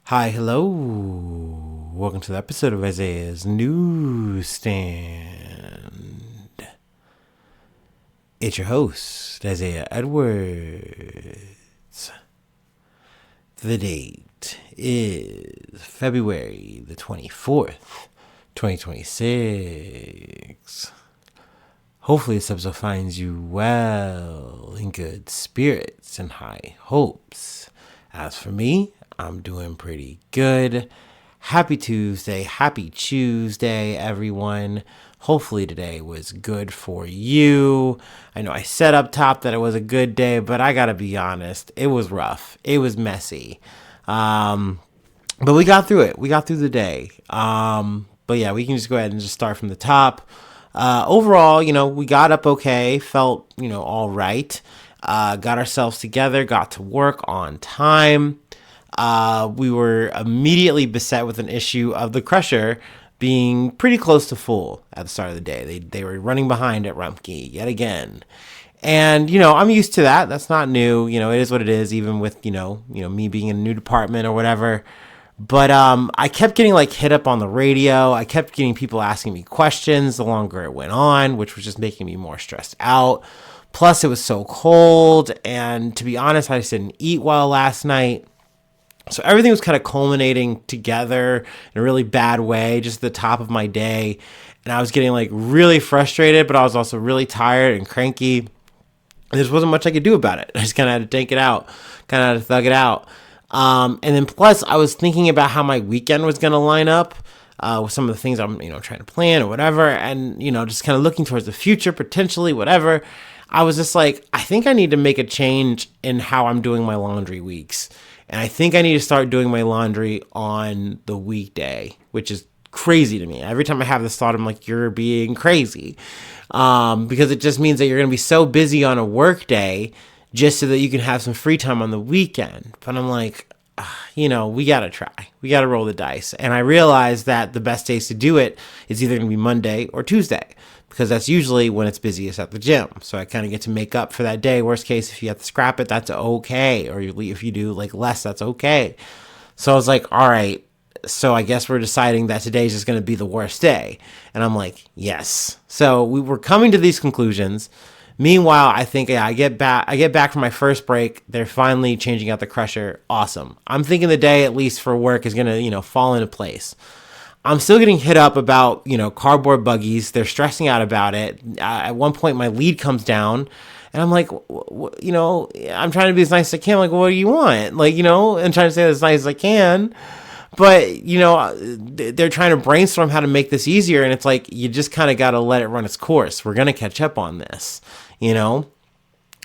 Hi, hello. Welcome to the episode of Isaiah's Newsstand. It's your host, Isaiah Edwards. The date is February the 24th, 2026. Hopefully this episode finds you well, in good spirits and high hopes. As for me, I'm doing pretty good. Happy Tuesday, everyone. Hopefully today was good for you. I know I said up top that it was a good day, but I gotta be honest, it was rough. It was messy. But we got through it. We got through the day. But yeah, we can just go ahead and just start from the top. Overall, we got up okay, felt, all right. Got ourselves together, got to work on time. We were immediately beset with an issue of the crusher being pretty close to full at the start of the day. They were running behind at Rumpke yet again. And, I'm used to that. That's not new. It is what it is, even with, me being in a new department or whatever. But I kept getting hit up on the radio. I kept getting people asking me questions the longer it went on, which was just making me more stressed out. Plus, it was so cold. And to be honest, I just didn't eat well last night. So everything was kind of culminating together in a really bad way, just at the top of my day. And I was getting really frustrated, but I was also really tired and cranky. There just wasn't much I could do about it. I just kind of had to take it out, kind of had to thug it out. And then plus I was thinking about how my weekend was going to line up with some of the things I'm, trying to plan or whatever. And, just kind of looking towards the future, potentially, whatever. I was just like, I think I need to make a change in how I'm doing my laundry weeks. And I think I need to start doing my laundry on the weekday, which is crazy to me. Every time I have this thought, I'm like, you're being crazy. Because it just means that you're going to be so busy on a work day just so that you can have some free time on the weekend. But I'm like, we got to try. We got to roll the dice. And I realized that the best days to do it is either going to be Monday or Tuesday, because that's usually when it's busiest at the gym. So I kind of get to make up for that day. Worst case, if you have to scrap it, that's okay. Or if you do less, that's okay. So I was like, all right, so I guess we're deciding that today's just going to be the worst day. And I'm like, yes. So we were coming to these conclusions. Meanwhile, I think I get back from my first break. They're finally changing out the crusher. Awesome. I'm thinking the day, at least for work, is going to, fall into place. I'm still getting hit up about, cardboard buggies. They're stressing out about it. At one point, my lead comes down, and I'm like, I'm trying to be as nice as I can. Like, what do you want? And trying to say it as nice as I can. But, they're trying to brainstorm how to make this easier. And it's like, you just kind of got to let it run its course. We're going to catch up on this,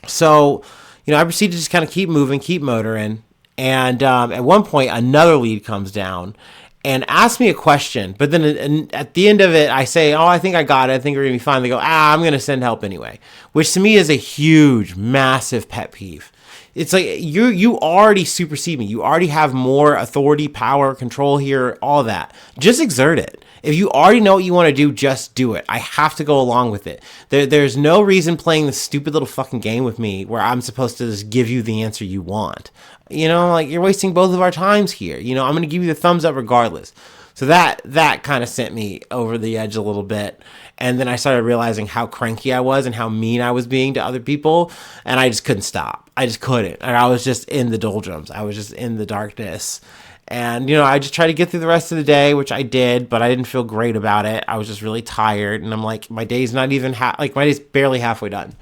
So, I proceed to just kind of keep moving, keep motoring. And at one point, another lead comes down and asks me a question. But then at the end of it, I say, oh, I think I got it. I think we're going to be fine. They go, I'm going to send help anyway, which to me is a huge, massive pet peeve. It's like you already supersede me. You already have more authority, power, control here, all that. Just exert it. If you already know what you want to do, just do it. I have to go along with it. There's no reason playing this stupid little fucking game with me where I'm supposed to just give you the answer you want. You're wasting both of our times here. I'm going to give you the thumbs up regardless. So that kind of sent me over the edge a little bit. And then I started realizing how cranky I was and how mean I was being to other people. And I just couldn't stop. I just couldn't. And I was just in the doldrums. I was just in the darkness. And, I just tried to get through the rest of the day, which I did, but I didn't feel great about it. I was just really tired. And I'm like, my day's not even, my day's barely halfway done.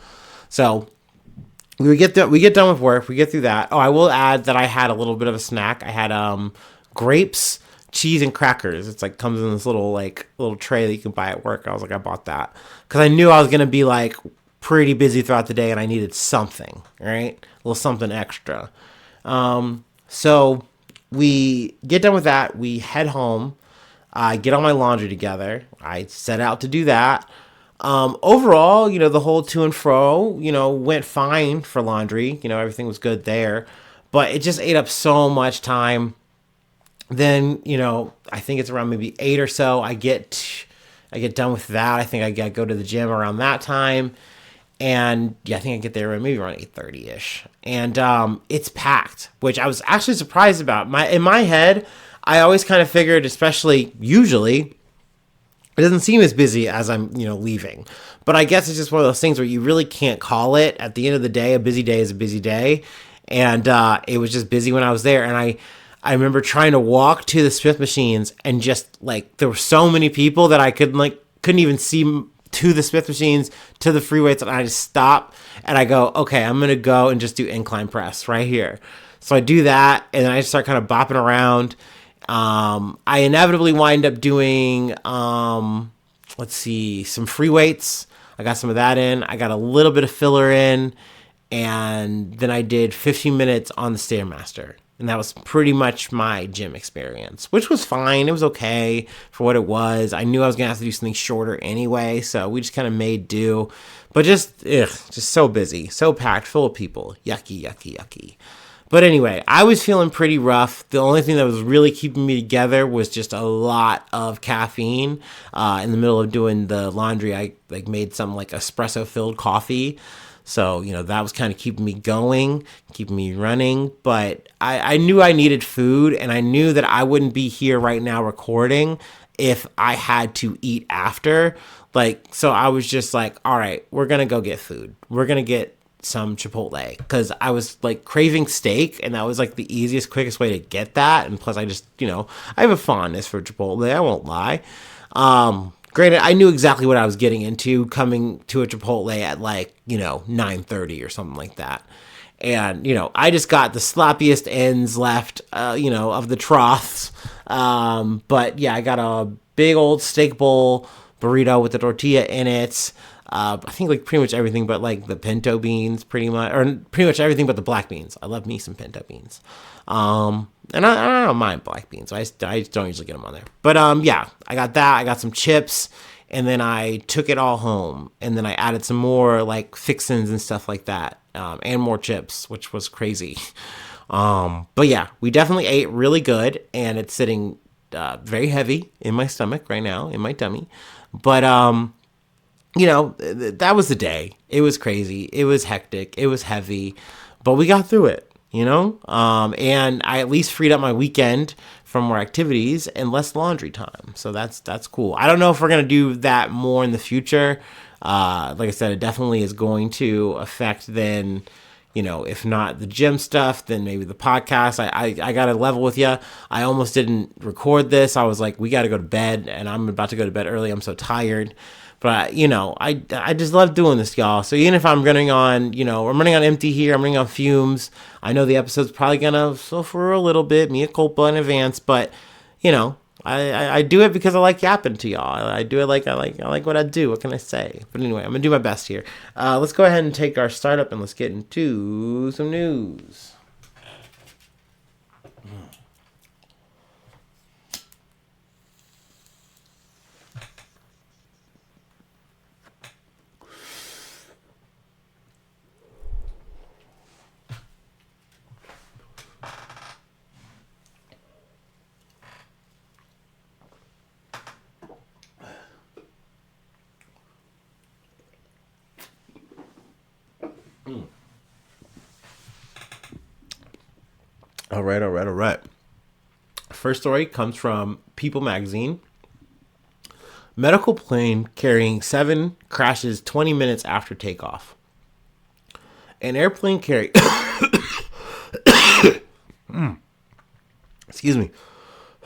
So we get done with work. We get through that. Oh, I will add that I had a little bit of a snack. I had grapes, cheese, and crackers. It's comes in this little tray that you can buy at work. I was like, I bought that because I knew I was going to be pretty busy throughout the day and I needed something, right? A little something extra. So we get done with that. We head home. I get all my laundry together. I set out to do that. Overall, the whole to and fro, went fine for laundry. Everything was good there, but it just ate up so much time. Then, I think it's around maybe 8 or so. I get done with that. I think I go to the gym around that time. And yeah, I think I get there maybe around 8:30 ish, and it's packed, which I was actually surprised about. In my head, I always kind of figured, especially usually, it doesn't seem as busy as I'm, leaving. But I guess it's just one of those things where you really can't call it. At the end of the day, a busy day is a busy day. And it was just busy when I was there. And I remember trying to walk to the Smith machines, and just like there were so many people that I couldn't even see to the Smith machines, to the free weights. And I just stop and I go, okay, I'm going to go and just do incline press right here. So I do that, and then I just start kind of bopping around. I inevitably wind up doing, let's see, some free weights. I got some of that in. I got a little bit of filler in, and then I did 15 minutes on the Stairmaster. And that was pretty much my gym experience, which was fine. It was okay for what it was. I knew I was going to have to do something shorter anyway, so we just kind of made do. But just so busy, so packed, full of people. Yucky, yucky, yucky. But anyway, I was feeling pretty rough. The only thing that was really keeping me together was just a lot of caffeine. In the middle of doing the laundry, I made some espresso filled coffee. So, that was kind of keeping me going, keeping me running. But I knew I needed food, and I knew that I wouldn't be here right now recording if I had to eat after. So I was just like, all right, we're going to go get food. We're going to get some Chipotle, because I was craving steak, and that was the easiest, quickest way to get that. And plus I just, I have a fondness for Chipotle, I won't lie. Granted, I knew exactly what I was getting into coming to a Chipotle at 9:30 or something like that. And, I just got the sloppiest ends left, of the troughs. But yeah, I got a big old steak bowl burrito with the tortilla in it. I think pretty much everything but the pinto beans, pretty much everything but the black beans. I love me some pinto beans. And I don't mind black beans. I just don't usually get them on there. But yeah, I got that. I got some chips, and then I took it all home, and then I added some more fixins and stuff like that, and more chips, which was crazy. But yeah, we definitely ate really good, and it's sitting very heavy in my stomach right now, in my tummy. But that was the day. It was crazy. It was hectic. It was heavy, but we got through it, and I at least freed up my weekend from more activities and less laundry time. So that's cool. I don't know if we're going to do that more in the future. Like I said, it definitely is going to affect then, if not the gym stuff, then maybe the podcast. I got to level with you. I almost didn't record this. I was like, we got to go to bed, and I'm about to go to bed early. I'm so tired. But, I just love doing this, y'all. So even if I'm running on, I'm running on empty here, I'm running on fumes. I know the episode's probably going to suffer a little bit, mea culpa in advance. But, I do it because I like yapping to y'all. I do it I like what I do. What can I say? But anyway, I'm going to do my best here. Let's go ahead and take our startup, and let's get into some news. All right. First story comes from People magazine. Medical plane carrying 7 crashes 20 minutes after takeoff. An airplane carrying... Excuse me.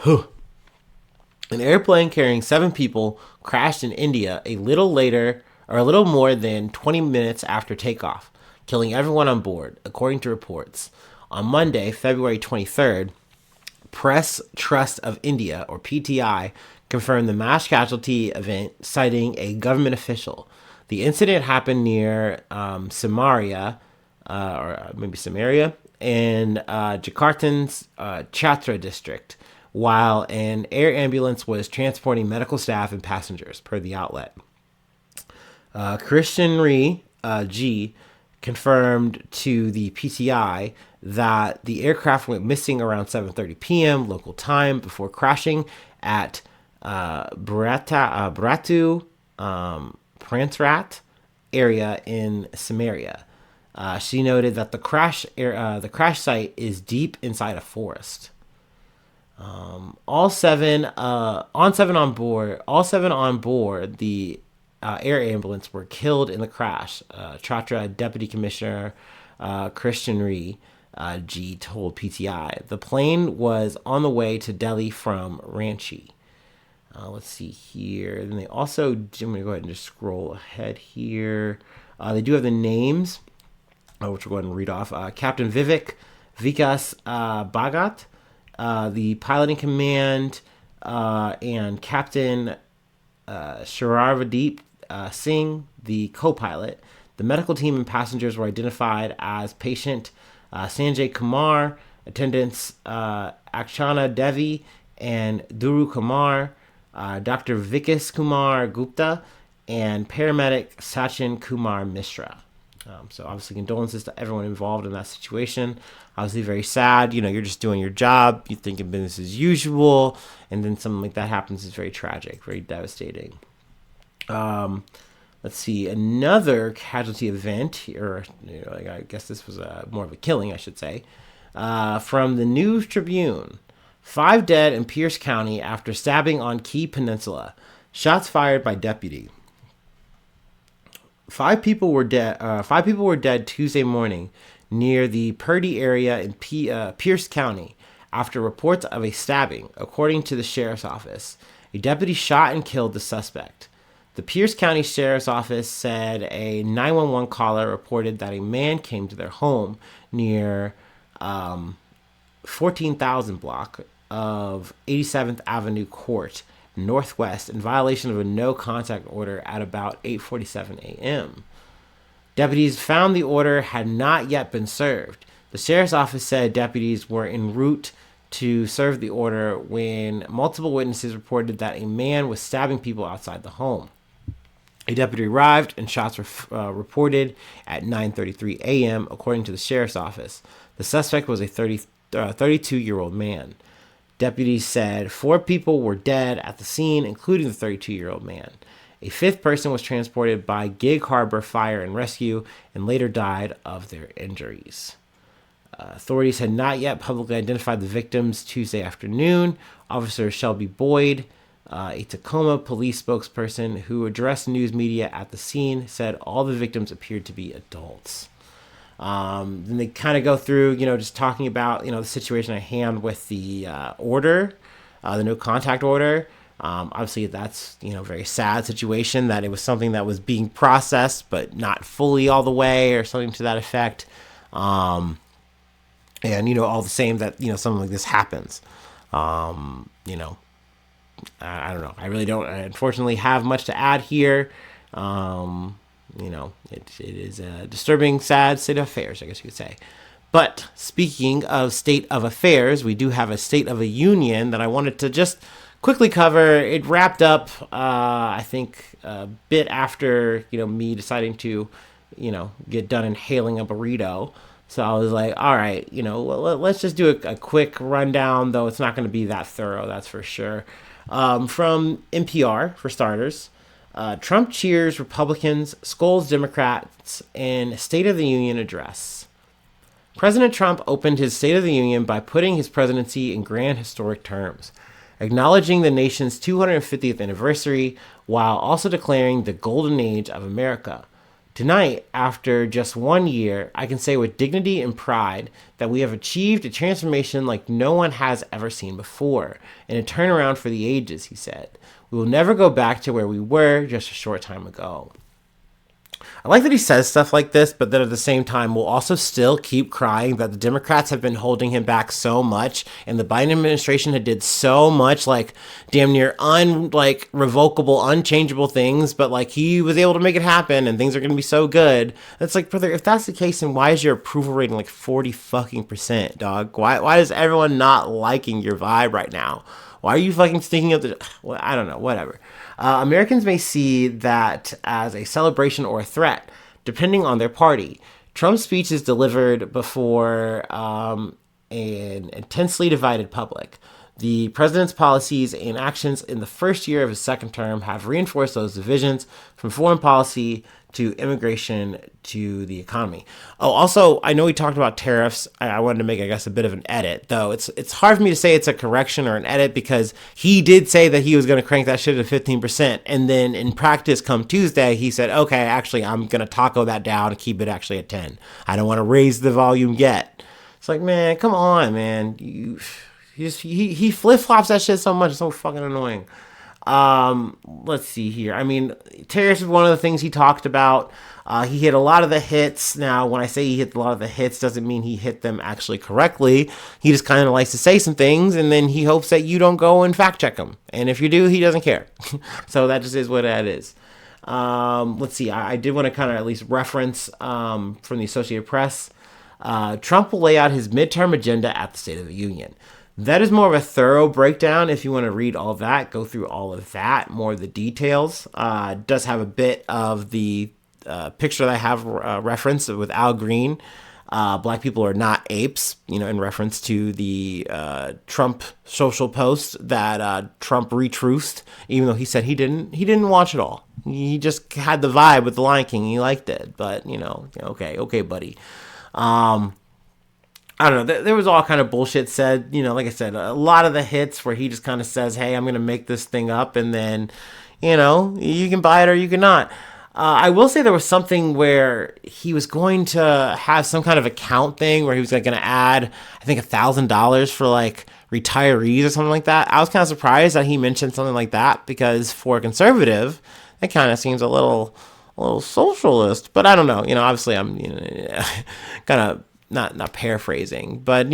An airplane carrying 7 people crashed in India a little more than 20 minutes after takeoff, killing everyone on board, according to reports. On Monday, February 23rd, Press Trust of India, or PTI, confirmed the mass casualty event, citing a government official. The incident happened near Samaria, in Jakarta's Chatra district, while an air ambulance was transporting medical staff and passengers, per the outlet. Christian Ree G confirmed to the PTI that the aircraft went missing around 7:30 p.m. local time before crashing at Bratu Prantrat area in Samaria. She noted that the crash site is deep inside a forest. All seven on board the air ambulance were killed in the crash. Chatra Deputy Commissioner Christian Ree G told PTI. The plane was on the way to Delhi from Ranchi. Let's see here. Then they also, I'm going to go ahead and just scroll ahead here. They do have the names, which we'll go ahead and read off. Captain Vivek Vikas Bhagat, the piloting command, and Captain Sharavadeep Singh, the co-pilot. The medical team and passengers were identified as patient Sanjay Kumar, attendants Akshana Devi and Duru Kumar, Dr. Vikas Kumar Gupta, and paramedic Sachin Kumar Mishra. So obviously condolences to everyone involved in that situation. Obviously very sad. You're just doing your job. You think of business as usual, and then something like that happens is very tragic, very devastating. Let's see, another casualty event here. I guess this was more of a killing, I should say. From the News Tribune. 5 dead in Pierce County after stabbing on Key Peninsula. Shots fired by deputy. 5 people were dead. 5 people were dead Tuesday morning near the Purdy area in Pierce County after reports of a stabbing, according to the sheriff's office. A deputy shot and killed the suspect. The Pierce County Sheriff's Office said a 911 caller reported that a man came to their home near 14,000 block of 87th Avenue Court Northwest in violation of a no contact order at about 8:47 a.m. Deputies found the order had not yet been served. The sheriff's office said deputies were en route to serve the order when multiple witnesses reported that a man was stabbing people outside the home. A deputy arrived and shots were reported at 9:33 a.m. according to the sheriff's office. The suspect was a 32-year-old man. Deputies said 4 people were dead at the scene, including the 32-year-old man. A 5th person was transported by Gig Harbor Fire and Rescue and later died of their injuries. Authorities had not yet publicly identified the victims Tuesday afternoon. Officer Shelby Boyd, a Tacoma police spokesperson who addressed news media at the scene, said all the victims appeared to be adults. Then they kind of go through, just talking about, the situation at hand with the order, the no contact order. Obviously, that's, very sad situation that it was something that was being processed, but not fully all the way or something to that effect. And, all the same that, something like this happens. I don't know. I really don't, unfortunately, have much to add here. It is a disturbing, sad state of affairs, I guess you could say. But speaking of state of affairs, we do have a state of a union that I wanted to just quickly cover. It wrapped up, I think, a bit after, me deciding to, get done inhaling a burrito. So I was like, all right, let's just do a quick rundown, though it's not going to be that thorough, that's for sure. From NPR, for starters. Trump cheers Republicans, scolds Democrats in State of the Union address. President Trump opened his State of the Union by putting his presidency in grand historic terms, acknowledging the nation's 250th anniversary while also declaring the golden age of America. Tonight, after just 1 year, I can say with dignity and pride that we have achieved a transformation like no one has ever seen before, and a turnaround for the ages, he said. We will never go back to where we were just a short time ago. I like that he says stuff like this, but then at the same time, we'll also still keep crying that the Democrats have been holding him back so much, and the Biden administration had did so much, damn near revocable, unchangeable things, but he was able to make it happen, and things are going to be so good. It's brother, if that's the case, then why is your approval rating 40%, dog? Why is everyone not liking your vibe right now? Why are you fucking sticking up I don't know, whatever. Americans may see that as a celebration or a threat, depending on their party. Trump's speech is delivered before an intensely divided public. The president's policies and actions in the first year of his second term have reinforced those divisions from foreign policy to immigration to the economy. Oh, also, I know we talked about tariffs. I wanted to make, I guess, a bit of an edit, though. It's hard for me to say it's a correction or an edit because he did say that he was going to crank that shit to 15%. And then in practice, come Tuesday, he said, okay, actually, I'm going to taco that down and keep it actually at 10. I don't want to raise the volume yet. It's like, man, come on, man. He flip-flops that shit so much. It's so fucking annoying. Let's see here. I mean, tariffs is one of the things he talked about. He hit a lot of the hits. Now, when I say he hit a lot of the hits, doesn't mean he hit them actually correctly. He just kind of likes to say some things, and then he hopes that you don't go and fact check them. And if you do, he doesn't care. So that just is what that is. Let's see. I did want to kind of at least reference from the Associated Press. Trump will lay out his midterm agenda at the State of the Union. That is more of a thorough breakdown. If you want to read all of that, go through all of that, more of the details. Does have a bit of the picture that I have referenced with Al Green. Black people are not apes, in reference to the Trump social post that Trump retruced, even though he said he didn't watch it all. He just had the vibe with the Lion King. He liked it, but okay, buddy. I don't know. There was all kind of bullshit said, like I said, a lot of the hits where he just kind of says, hey, I'm going to make this thing up. And then, you can buy it or you cannot. I will say there was something where he was going to have some kind of account thing where he was going to add, I think, $1,000 for like retirees or something like that. I was kind of surprised that he mentioned something like that because for a conservative, it kind of seems a little socialist. But I don't know. Obviously I'm kind of not paraphrasing, but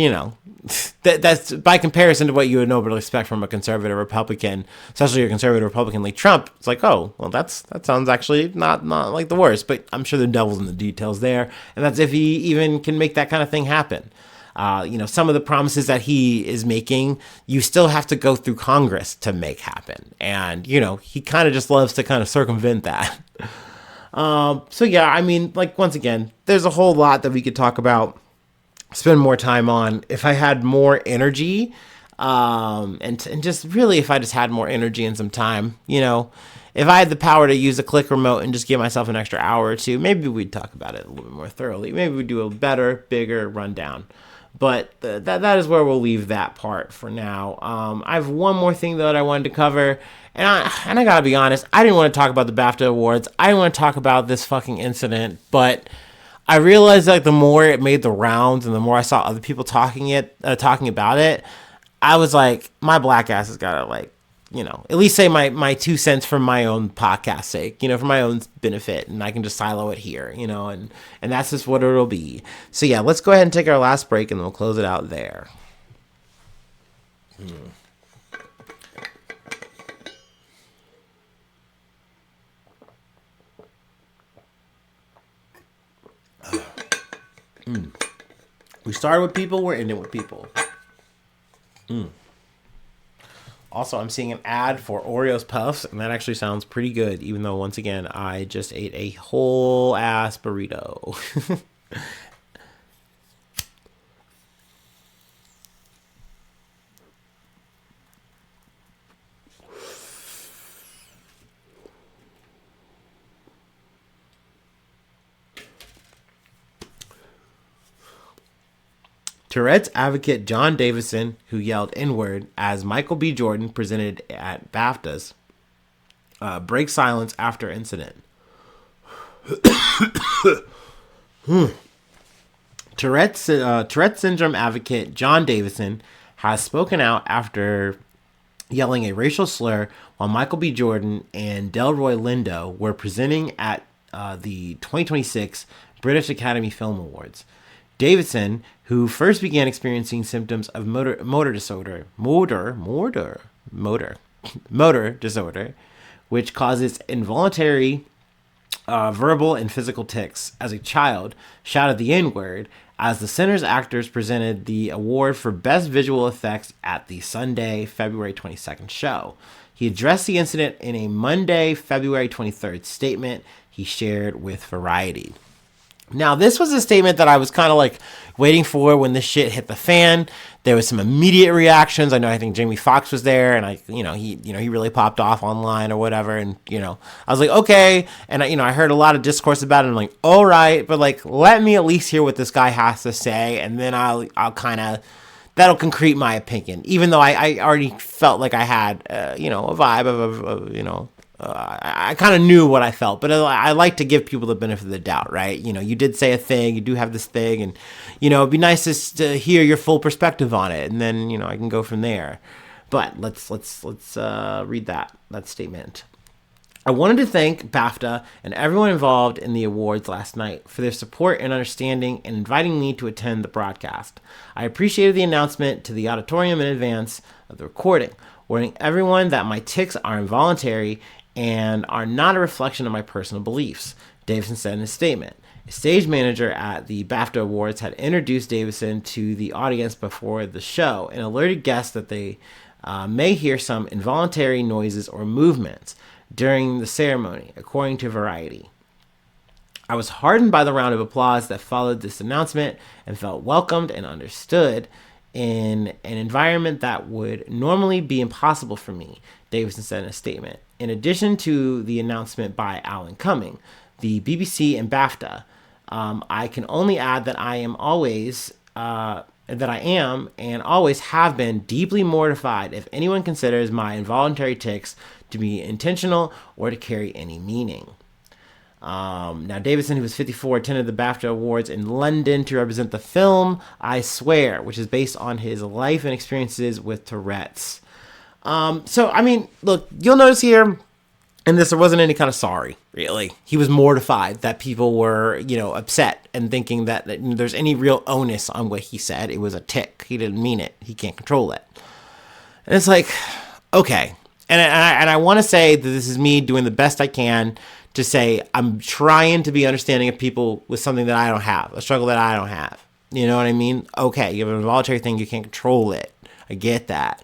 that's by comparison to what you would normally expect from a conservative Republican, especially a conservative Republican like Trump. It's like, oh, well, that sounds actually not like the worst, but I'm sure the devil's in the details there, and that's if he even can make that kind of thing happen. Some of the promises that he is making, you still have to go through Congress to make happen, and he kind of just loves to kind of circumvent that. So yeah, I mean, like once again, there's a whole lot that we could talk about. Spend more time on if I had more energy, and just really if I just had more energy and some time, if I had the power to use a click remote and just give myself an extra hour or two, maybe we'd talk about it a little bit more thoroughly. Maybe we'd do a better, bigger rundown. But that is where we'll leave that part for now. I have one more thing that I wanted to cover, and I gotta be honest, I didn't want to talk about the BAFTA awards. I didn't want to talk about this fucking incident, but I realized like the more it made the rounds and the more I saw other people talking about it, I was like, my black ass has got to at least say my 2 cents for my own podcast sake, for my own benefit, and I can just silo it here, and that's just what it'll be. So yeah, let's go ahead and take our last break and we'll close it out there. We started with people, we're ending with people. Also, I'm seeing an ad for Oreos Puffs, and that actually sounds pretty good, even though, once again, I just ate a whole ass burrito. Tourette's advocate John Davison, who yelled N-word as Michael B. Jordan presented at BAFTAs, breaks silence after incident. Tourette's syndrome advocate John Davison has spoken out after yelling a racial slur while Michael B. Jordan and Delroy Lindo were presenting at the 2026 British Academy Film Awards. Davison, who first began experiencing symptoms of motor disorder, which causes involuntary verbal and physical tics as a child, shouted the N-word as the center's actors presented the award for Best Visual Effects at the Sunday, February 22nd show. He addressed the incident in a Monday, February 23rd statement he shared with Variety. Now, this was a statement that I was kind of like waiting for when this shit hit the fan. There was some immediate reactions. I think Jamie Foxx was there, and he really popped off online or whatever. And I was like, okay. And I heard a lot of discourse about it. And I'm like, all right, but like, let me at least hear what this guy has to say, and then I'll kind of that'll concrete my opinion. Even though I already felt like I had a vibe of I kind of knew what I felt, but I like to give people the benefit of the doubt, right? You did say a thing, you do have this thing, and it'd be nice to hear your full perspective on it, and then I can go from there. But let's read that statement. I wanted to thank BAFTA and everyone involved in the awards last night for their support and understanding and inviting me to attend the broadcast. I appreciated the announcement to the auditorium in advance of the recording, warning everyone that my tics are involuntary and are not a reflection of my personal beliefs, Davison said in his statement. A stage manager at the BAFTA Awards had introduced Davison to the audience before the show and alerted guests that they may hear some involuntary noises or movements during the ceremony, according to Variety. I was heartened by the round of applause that followed this announcement and felt welcomed and understood in an environment that would normally be impossible for me, Davison said in a statement. In addition to the announcement by Alan Cumming, the BBC, and BAFTA, I can only add that I am and always have been deeply mortified if anyone considers my involuntary tics to be intentional or to carry any meaning. Now, Davison, who was 54, attended the BAFTA Awards in London to represent the film I Swear, which is based on his life and experiences with Tourette's. Look, you'll notice here in this, there wasn't any kind of sorry, really. He was mortified that people were, upset and thinking that there's any real onus on what he said. It was a tic. He didn't mean it. He can't control it. And it's like, okay. And I want to say that this is me doing the best I can to say I'm trying to be understanding of people with something that I don't have, a struggle that I don't have. You know what I mean? Okay, you have an involuntary thing, you can't control it. I get that.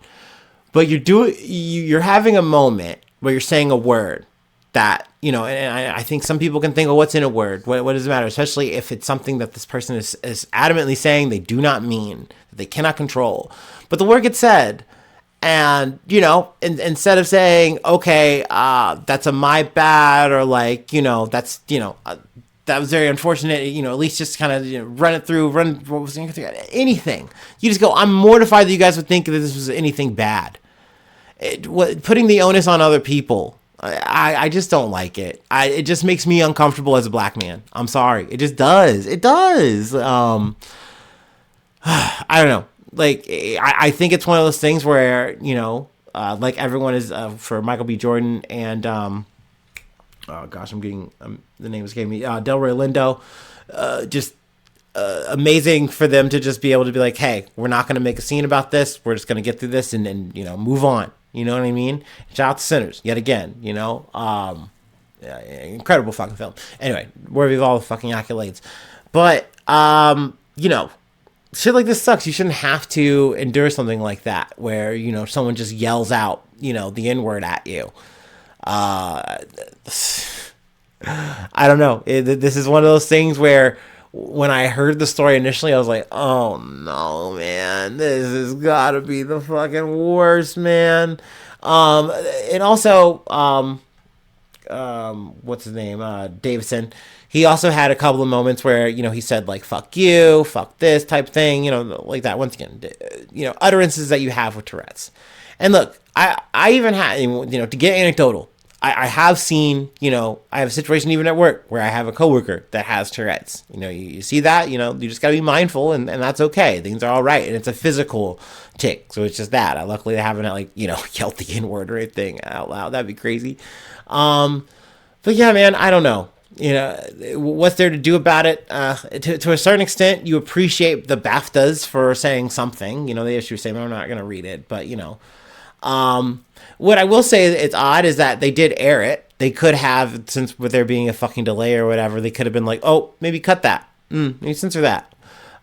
But you're having a moment where you're saying a word that, and I think some people can think, oh, what's in a word? What does it matter? Especially if it's something that this person is adamantly saying they do not mean, that they cannot control. But the word gets said. And, instead of saying, okay, that's a my bad, or like, that's, that was very unfortunate, at least just kind of run what was anything. You just go, I'm mortified that you guys would think that this was anything bad. Putting the onus on other people, I just don't like it. It just makes me uncomfortable as a black man. I'm sorry. It just does. It does. I don't know. Like, I think it's one of those things where, like everyone is for Michael B. Jordan and, oh gosh, the name escaped me, Delroy Lindo, just amazing for them to just be able to be like, hey, we're not going to make a scene about this. We're just going to get through this and move on. You know what I mean? Shout out to Sinners yet again, incredible fucking film. Anyway, worthy of all the fucking accolades. But, shit like this sucks. You shouldn't have to endure something like that where, someone just yells out, the N-word at you. I don't know. This is one of those things where when I heard the story initially, I was like, oh no, man, this has got to be the fucking worst, man. And also, what's his name? Davison. He also had a couple of moments where, he said like, fuck you, fuck this type thing, like that. Once again, utterances that you have with Tourette's. And look, I even had, to get anecdotal, I have seen, I have a situation even at work where I have a coworker that has Tourette's. You see that, you just got to be mindful and that's okay. Things are all right. And it's a physical tic. So it's just that. Luckily, I haven't yelled the N-word or anything out loud. That'd be crazy. But yeah, man, I don't know. What's there to do about it? To a certain extent, you appreciate the BAFTAs for saying something. They issue a statement. I'm not going to read it, but, what I will say it's odd is that they did air it. They could have, since with there being a fucking delay or whatever, they could have been like, oh, maybe cut that. Maybe censor that.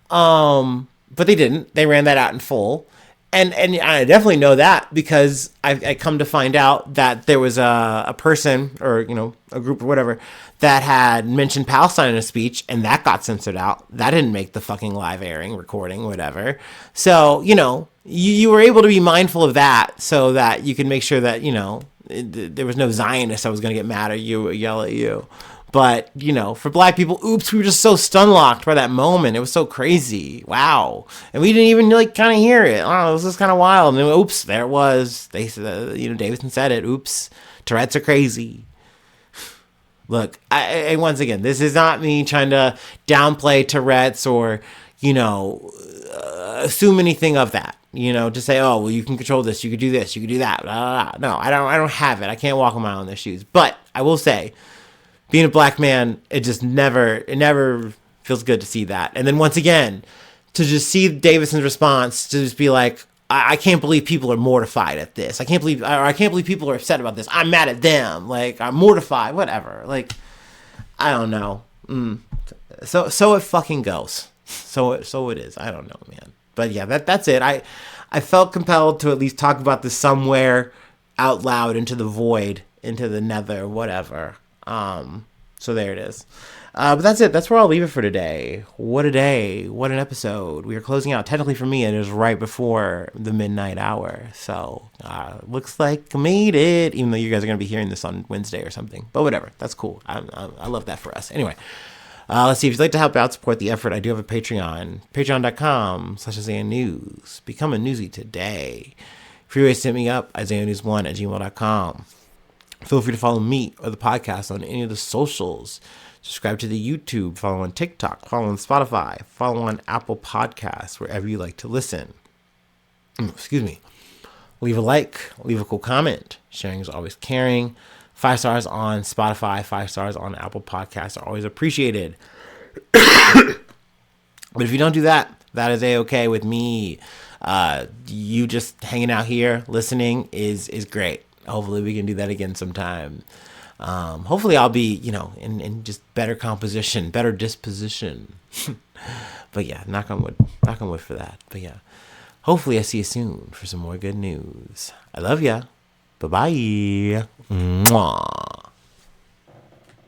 But they didn't. They ran that out in full. And I definitely know that because I come to find out that there was a person or, a group or whatever that had mentioned Palestine in a speech, and that got censored out. That didn't make the fucking live airing, recording, whatever. So, you were able to be mindful of that so that you can make sure that, there was no Zionist that was going to get mad at you or yell at you. But, for black people, oops, we were just so stun-locked by that moment. It was so crazy. Wow. And we didn't even, kind of hear it. Oh, it was just kind of wild. And then, oops, there it was. They said, Davidson said it. Oops, Tourette's are crazy. Look, I once again, this is not me trying to downplay Tourette's or, assume anything of that. To say, oh, well, you can control this, you could do this, you could do that. Blah, blah, blah. No, I don't have it. I can't walk a mile in their shoes. But I will say, being a black man, it never feels good to see that. And then once again, to just see Davidson's response, to just be like, I can't believe people are mortified at this. I can't believe people are upset about this. I'm mad at them. Like, I'm mortified, whatever. Like, I don't know. So it fucking goes. So it is. I don't know, man. But yeah, that's it. I felt compelled to at least talk about this somewhere out loud into the void, into the nether, whatever. So there it is. But that's it. That's where I'll leave it for today. What a day. What an episode. We are closing out. Technically for me, it is right before the midnight hour. So, looks like I made it, even though you guys are going to be hearing this on Wednesday or something. But whatever. That's cool. I love that for us. Anyway, let's see. If you'd like to help out, support the effort, I do have a Patreon. Patreon.com/IsaiahNews. Become a newsie today. Free ways to hit me up, IsaiahNews1@gmail.com. Feel free to follow me or the podcast on any of the socials. Subscribe to the YouTube, follow on TikTok, follow on Spotify, follow on Apple Podcasts, wherever you like to listen. Excuse me. Leave a like, leave a cool comment. Sharing is always caring. 5 stars on Spotify, 5 stars on Apple Podcasts are always appreciated. But if you don't do that, that is A-okay with me. You just hanging out here, listening is great. Hopefully we can do that again sometime. Hopefully I'll be, in just better composition, better disposition. But yeah, knock on wood for that. But yeah, hopefully I see you soon for some more good news. I love ya. Bye-bye. Mwah.